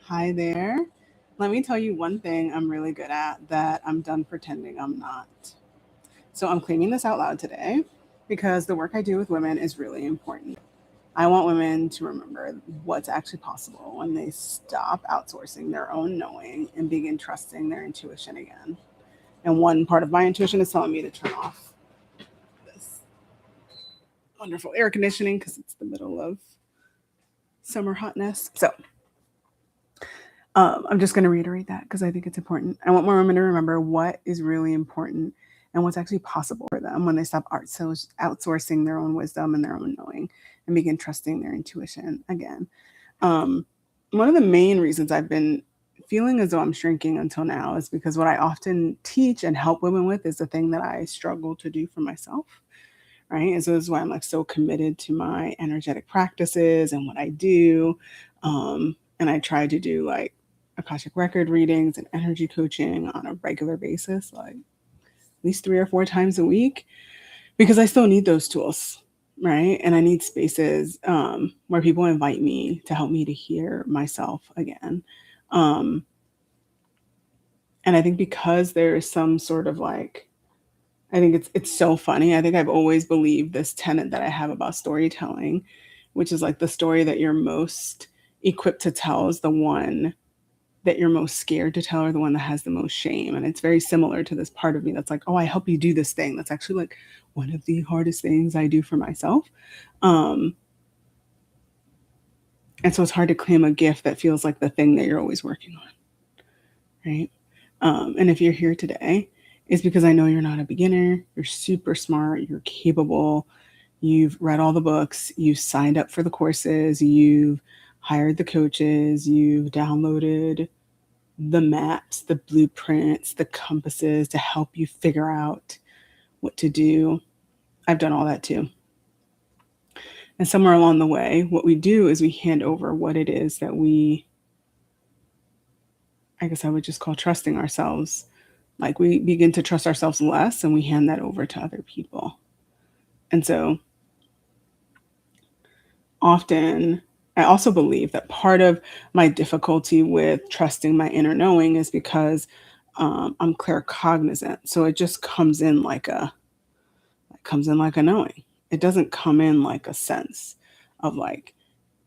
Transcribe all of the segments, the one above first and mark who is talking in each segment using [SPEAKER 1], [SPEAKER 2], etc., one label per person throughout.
[SPEAKER 1] Hi there. Let me tell you one thing I'm really good at that I'm done pretending I'm not. So I'm claiming this out loud today because the work I do with women is really important. I want women to remember what's actually possible when they stop outsourcing their own knowing and begin trusting their intuition again. And one part of my intuition is telling me to turn off this wonderful air conditioning because it's the middle of summer hotness. I'm just going to reiterate that because I think it's important. I want more women to remember what is really important and what's actually possible for them when they stop outsourcing their own wisdom and their own knowing and begin trusting their intuition again. Um, One of the main reasons I've been feeling as though I'm shrinking until now is because what I often teach and help women with is the thing that I struggle to do for myself. Right. And so this is why I'm like so committed to my energetic practices and what I do. And I try to do like Akashic record readings and energy coaching on a regular basis, like at least 3 or 4 times a week, because I still need those tools. Right. And I need spaces where people invite me to help me to hear myself again. Um, and I think because there is some sort of like, I think it's so funny. I think I've always believed this tenet that I have about storytelling, which is like the story that you're most equipped to tell is the one that you're most scared to tell or the one that has the most shame. And it's very similar to this part of me that's like, oh, I help you do this thing. That's actually like one of the hardest things I do for myself. Um, and so it's hard to claim a gift that feels like the thing that you're always working on, right? And if you're here today, it's because I know you're not a beginner. You're super smart. You're capable. You've read all the books. You've signed up for the courses. You've hired the coaches. You've downloaded the maps, the blueprints, the compasses to help you figure out what to do. I've done all that too. And somewhere along the way, what we do is we hand over what it is that I guess I would just call trusting ourselves. Like we begin to trust ourselves less and we hand that over to other people. And so often, I also believe that part of my difficulty with trusting my inner knowing is because I'm claircognizant. So it just comes in like a knowing. It doesn't come in like a sense of like,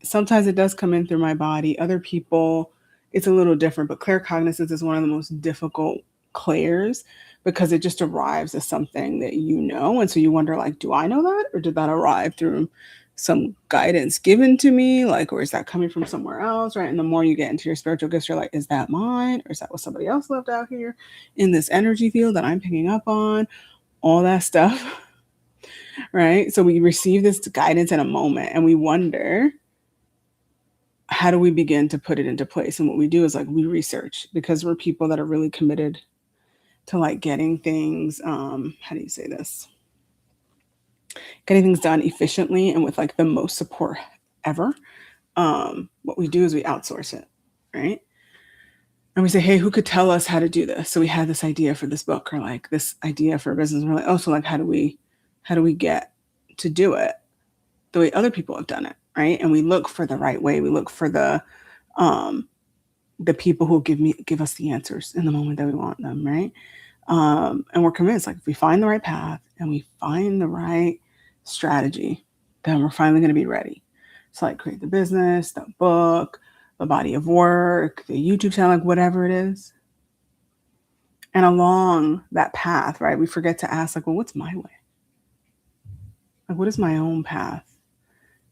[SPEAKER 1] sometimes it does come in through my body. Other people, it's a little different, but claircognizance is one of the most difficult clairs because it just arrives as something that you know. And so you wonder, like, do I know that? Or did that arrive through some guidance given to me? Like, or is that coming from somewhere else? Right. And the more you get into your spiritual gifts, you're like, is that mine? Or is that what somebody else left out here in this energy field that I'm picking up on? All that stuff. Right. So we receive this guidance in a moment and we wonder, how do we begin to put it into place? And what we do is like we research because we're people that are really committed to like getting things, how do you say this? Getting things done efficiently and with like the most support ever. What we do is we outsource it, right? And we say, hey, who could tell us how to do this? So we had this idea for this book or like this idea for a business. And we're like, oh, so like how do we get to do it the way other people have done it, right? And we look for the right way. We look for the people who give us the answers in the moment that we want them, right? And we're convinced, like, if we find the right path and we find the right strategy, then we're finally going to be ready. So, like, create the business, the book, the body of work, the YouTube channel, like whatever it is. And along that path, right, we forget to ask, like, well, what's my way? Like, what is my own path?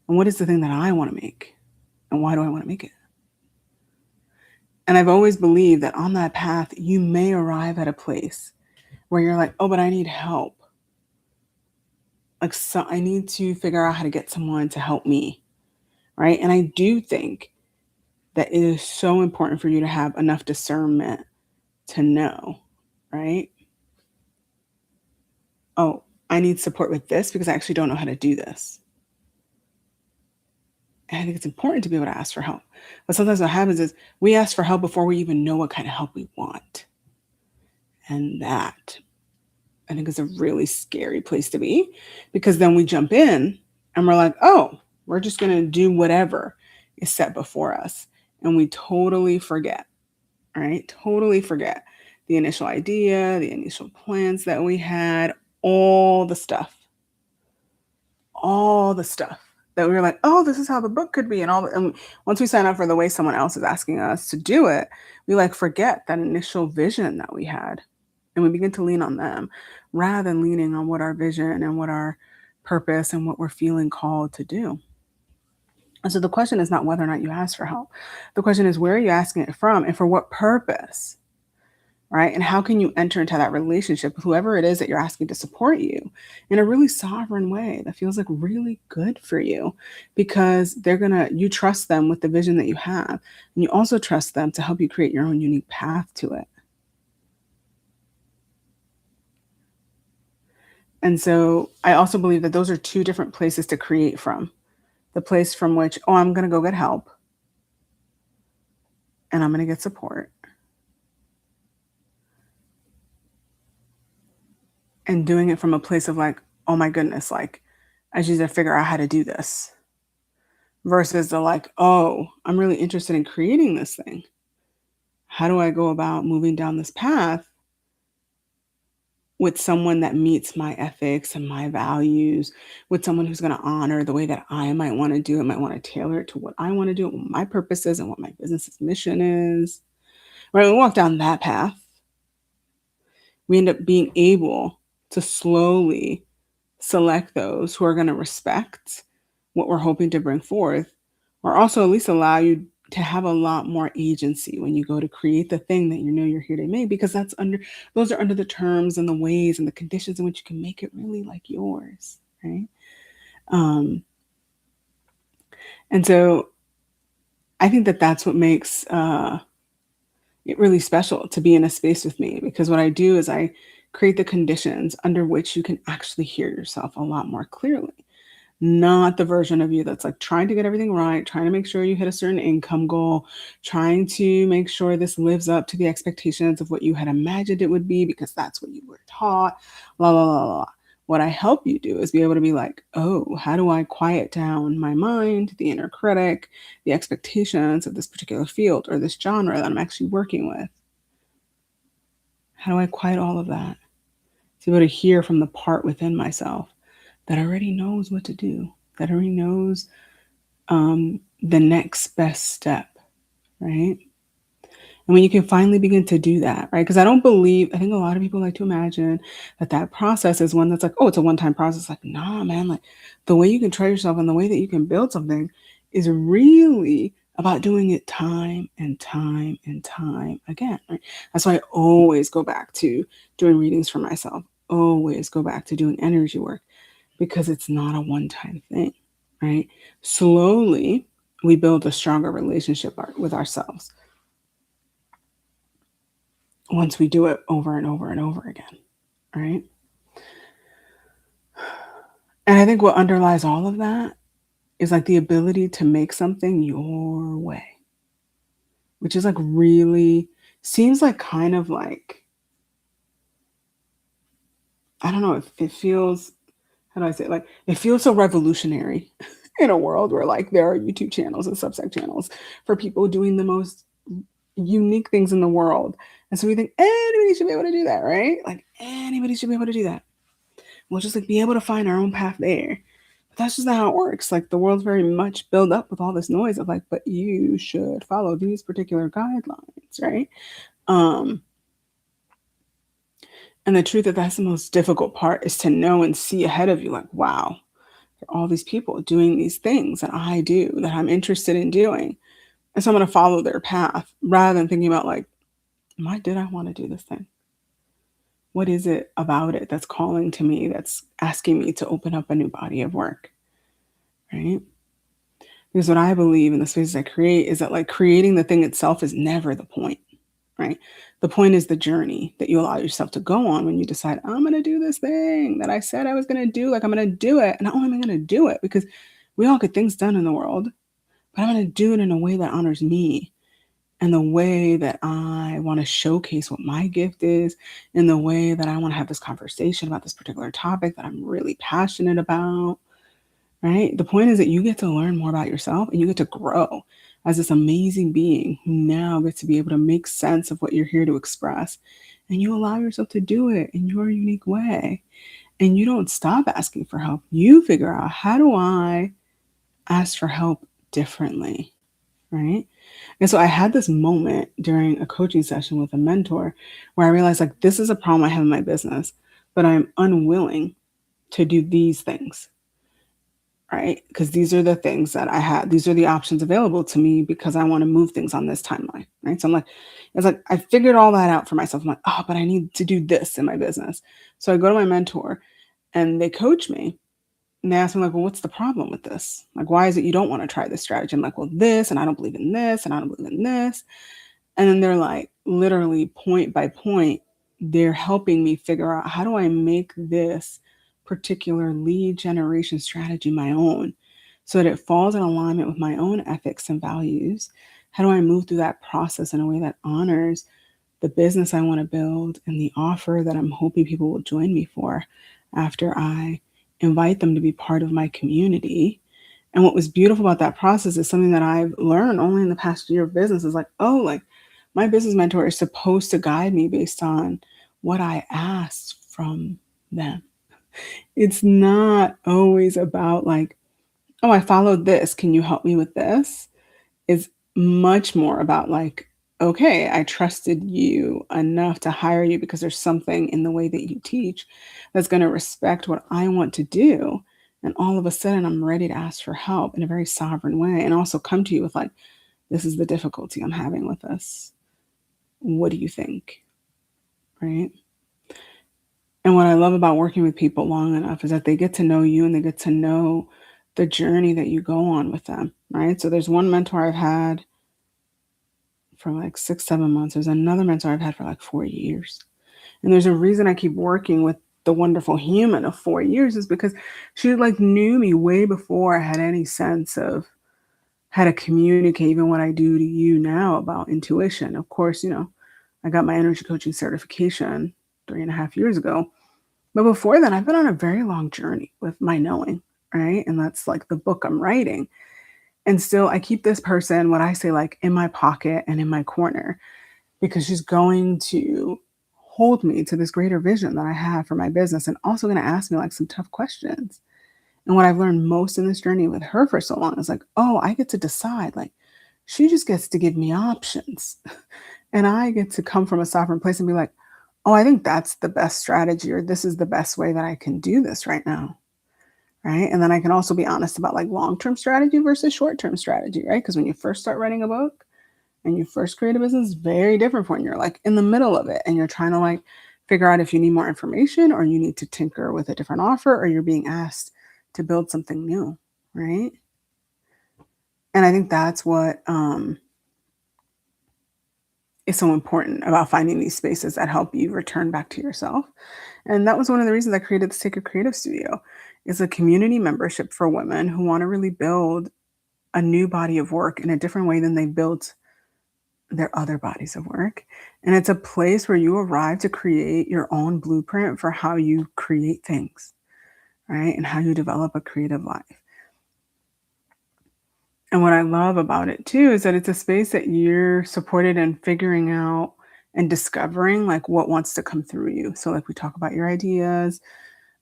[SPEAKER 1] And what is the thing that I want to make? And why do I want to make it? And I've always believed that on that path, you may arrive at a place where you're like, oh, but I need help. Like, so I need to figure out how to get someone to help me. Right. And I do think that it is so important for you to have enough discernment to know, right? Oh, I need support with this because I actually don't know how to do this. And I think it's important to be able to ask for help. But sometimes what happens is we ask for help before we even know what kind of help we want. And that, I think, is a really scary place to be because then we jump in and we're like, oh, we're just going to do whatever is set before us. And we totally forget, right? Totally forget the initial idea, the initial plans that we had, all the stuff, all the stuff that we were like, oh, this is how the book could be. And once we sign up for the way someone else is asking us to do it, we like forget that initial vision that we had. And we begin to lean on them rather than leaning on what our vision and what our purpose and what we're feeling called to do. And so the question is not whether or not you ask for help. The question is, where are you asking it from and for what purpose? Right? And how can you enter into that relationship with whoever it is that you're asking to support you in a really sovereign way that feels like really good for you, because you trust them with the vision that you have. And you also trust them to help you create your own unique path to it. And so I also believe that those are two different places to create from. The place from which, oh, I'm going to go get help and I'm going to get support. And doing it from a place of like, oh my goodness, like I just need to figure out how to do this. Versus the like, oh, I'm really interested in creating this thing. How do I go about moving down this path with someone that meets my ethics and my values, with someone who's going to honor the way that I might want to do it, might want to tailor it to what I want to do, what my purpose is, and what my business's mission is. Right? We walk down that path. We end up being able to slowly select those who are going to respect what we're hoping to bring forth, or also at least allow you to have a lot more agency when you go to create the thing that you know you're here to make, because those are under the terms and the ways and the conditions in which you can make it really like yours, right? And so I think that that's what makes it really special to be in a space with me, because what I do is I create the conditions under which you can actually hear yourself a lot more clearly. Not the version of you that's like trying to get everything right, trying to make sure you hit a certain income goal, trying to make sure this lives up to the expectations of what you had imagined it would be because that's what you were taught, blah, blah, blah, blah. What I help you do is be able to be like, oh, how do I quiet down my mind, the inner critic, the expectations of this particular field or this genre that I'm actually working with? How do I quiet all of that? To be able to hear from the part within myself that already knows what to do, that already knows the next best step, right? And when you can finally begin to do that, right? Because I think a lot of people like to imagine that process is one that's like, oh, it's a one-time process. Like, nah, man, like the way you can try yourself and the way that you can build something is really about doing it time and time and time again, right? That's why I always go back to doing readings for myself, always go back to doing energy work, because it's not a one-time thing, right? Slowly, we build a stronger relationship with ourselves once we do it over and over and over again, right? And I think what underlies all of that is like the ability to make something your way, which is like really seems like kind of like, I don't know, it feels, how do I say it? Like it feels so revolutionary in a world where like there are YouTube channels and Substack channels for people doing the most unique things in the world. And so we think anybody should be able to do that, right? Like anybody should be able to do that. We'll just like be able to find our own path there. But that's just not how it works. Like the world's very much built up with all this noise of like, but you should follow these particular guidelines, right? And the truth that that's the most difficult part is to know and see ahead of you, like, wow, there are all these people doing these things that I do, that I'm interested in doing. And so I'm going to follow their path rather than thinking about like, why did I want to do this thing? What is it about it that's calling to me, that's asking me to open up a new body of work, right? Because what I believe in the spaces I create is that like creating the thing itself is never the point, right? The point is the journey that you allow yourself to go on when you decide, I'm going to do this thing that I said I was going to do. Like I'm going to do it. And not only am I going to do it, because we all get things done in the world, but I'm going to do it in a way that honors me and the way that I want to showcase what my gift is, in the way that I want to have this conversation about this particular topic that I'm really passionate about, right? The point is that you get to learn more about yourself and you get to grow. as this amazing being who now gets to be able to make sense of what you're here to express. And you allow yourself to do it in your unique way. And you don't stop asking for help. You figure out, how do I ask for help differently? Right. And so I had this moment during a coaching session with a mentor where I realized, like, this is a problem I have in my business, but I'm unwilling to do these things. Right. Because these are the things that I had. These are the options available to me because I want to move things on this timeline. Right. So I'm like, it's like I figured all that out for myself. I'm like, oh, but I need to do this in my business. So I go to my mentor and they coach me. And they ask me, like, well, what's the problem with this? Like, why is it you don't want to try this strategy? I'm like, well, this, and I don't believe in this, and I don't believe in this. And then they're like, literally point by point, they're helping me figure out, how do I make this particular lead generation strategy my own so that it falls in alignment with my own ethics and values? How do I move through that process in a way that honors the business I want to build and the offer that I'm hoping people will join me for after I invite them to be part of my community? And what was beautiful about that process is something that I've learned only in the past year of business is like, oh, like my business mentor is supposed to guide me based on what I asked from them. It's not always about like, oh, I followed this. Can you help me with this? It's much more about like, okay, I trusted you enough to hire you because there's something in the way that you teach that's going to respect what I want to do. And all of a sudden, I'm ready to ask for help in a very sovereign way and also come to you with like, this is the difficulty I'm having with this. What do you think? Right. And what I love about working with people long enough is that they get to know you and they get to know the journey that you go on with them. Right. So there's one mentor I've had for like 6, 7 months. There's another mentor I've had for like 4 years. And there's a reason I keep working with the wonderful human of 4 years is because she like knew me way before I had any sense of how to communicate even what I do to you now about intuition. Of course, I got my energy coaching certification 3.5 years ago. But before then, I've been on a very long journey with my knowing, right? And that's like the book I'm writing. And still, I keep this person, what I say, like in my pocket and in my corner, because she's going to hold me to this greater vision that I have for my business and also going to ask me like some tough questions. And what I've learned most in this journey with her for so long is like, oh, I get to decide. Like, she just gets to give me options. And I get to come from a sovereign place and be like, oh, I think that's the best strategy, or this is the best way that I can do this right now. Right. And then I can also be honest about like long-term strategy versus short-term strategy, right? Because when you first start writing a book and you first create a business, it's very different from when you're like in the middle of it and you're trying to like figure out if you need more information or you need to tinker with a different offer or you're being asked to build something new. Right. And I think that's what is so important about finding these spaces that help you return back to yourself. And that was one of the reasons I created the Sacred Creative Studio. Is a community membership for women who want to really build a new body of work in a different way than they built their other bodies of work. And it's a place where you arrive to create your own blueprint for how you create things, right? And how you develop a creative life. And what I love about it too is that it's a space that you're supported in figuring out and discovering like what wants to come through you. So like we talk about your ideas.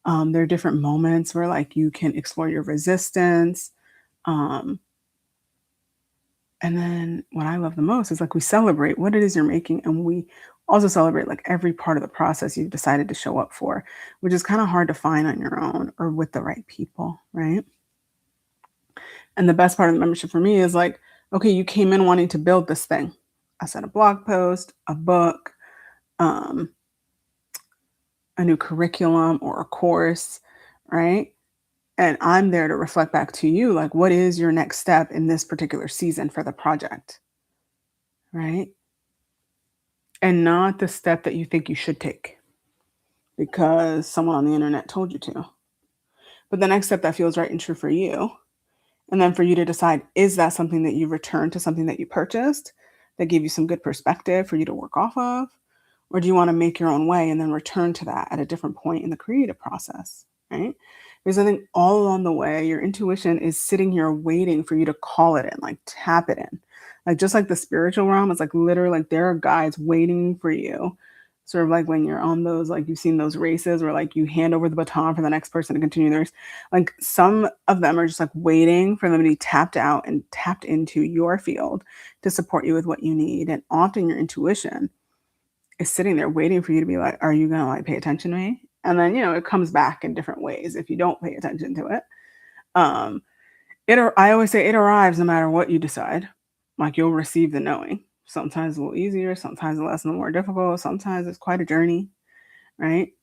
[SPEAKER 1] There are different moments where like you can explore your resistance. Um, and then what I love the most is like we celebrate what it is you're making, and we also celebrate like every part of the process you've decided to show up for, which is kind of hard to find on your own or with the right people, right? And the best part of the membership for me is like, okay, you came in wanting to build this thing. I said a blog post, a book, um, a new curriculum or a course, right? And I'm there to reflect back to you, like, what is your next step in this particular season for the project, right? And not the step that you think you should take because someone on the internet told you to. But the next step that feels right and true for you. And then for you to decide, is that something that you return to something that you purchased that gave you some good perspective for you to work off of? Or do you want to make your own way and then return to that at a different point in the creative process, right? Because I think all along the way, your intuition is sitting here waiting for you to call it in, like tap it in. Like just like the spiritual realm, it's like literally like there are guides waiting for you. Sort of like when you're on those, like you've seen those races where like you hand over the baton for the next person to continue the race. Like some of them are just like waiting for them to be tapped out and tapped into your field to support you with what you need. And often your intuition is sitting there waiting for you to be like, are you gonna like pay attention to me? And then, it comes back in different ways if you don't pay attention to it. Um, I always say it arrives no matter what you decide. Like you'll receive the knowing. Sometimes a little easier, sometimes a little more difficult, sometimes it's quite a journey, right?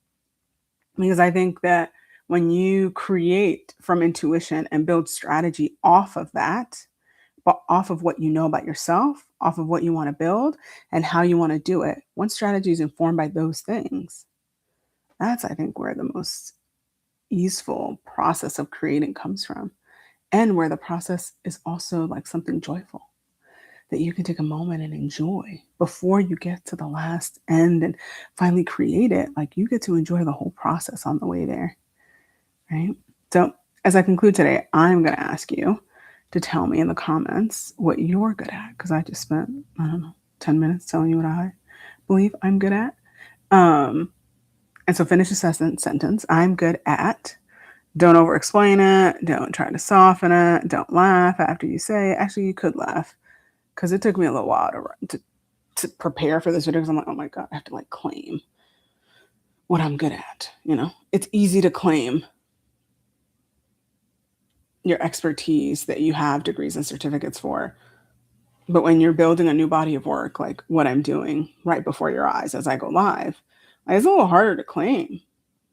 [SPEAKER 1] Because I think that when you create from intuition and build strategy off of that, but off of what you know about yourself, off of what you want to build and how you want to do it, once strategy is informed by those things, that's, I think, where the most easeful process of creating comes from. And where the process is also like something joyful that you can take a moment and enjoy before you get to the last end and finally create it. Like you get to enjoy the whole process on the way there, right? So, as I conclude today, I'm going to ask you to tell me in the comments what you're good at, because I just spent, I don't know, 10 minutes telling you what I believe I'm good at. And so finish the sentence. I'm good at. Don't over explain it. Don't try to soften it. Don't laugh after you say it. Actually, you could laugh because it took me a little while to prepare for this video because I'm like, oh my God, I have to like claim what I'm good at. It's easy to claim your expertise that you have degrees and certificates for. But when you're building a new body of work, like what I'm doing right before your eyes as I go live, it's a little harder to claim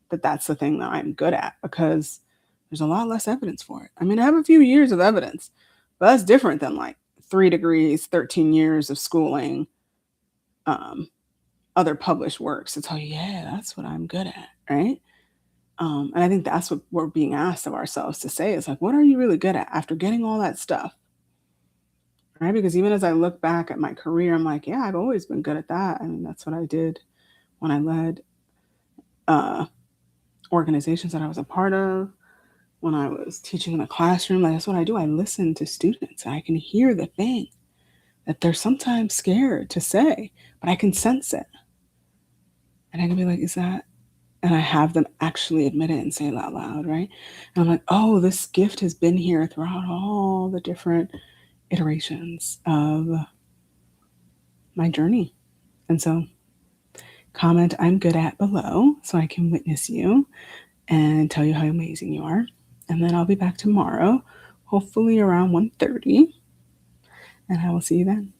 [SPEAKER 1] that that's the thing that I'm good at because there's a lot less evidence for it. I mean, I have a few years of evidence, but that's different than like 3 degrees, 13 years of schooling, other published works to tell you, yeah, that's what I'm good at, right? And I think that's what we're being asked of ourselves to say is like, what are you really good at after getting all that stuff? Right? Because even as I look back at my career, I'm like, yeah, I've always been good at that. I mean, that's what I did when I led organizations that I was a part of, when I was teaching in a classroom. Like, that's what I do. I listen to students. I can hear the thing that they're sometimes scared to say, but I can sense it. And I can be like, is that? And I have them actually admit it and say it out loud, right? And I'm like, oh, this gift has been here throughout all the different iterations of my journey. And so comment I'm good at below so I can witness you and tell you how amazing you are. And then I'll be back tomorrow, hopefully around 1:30. And I will see you then.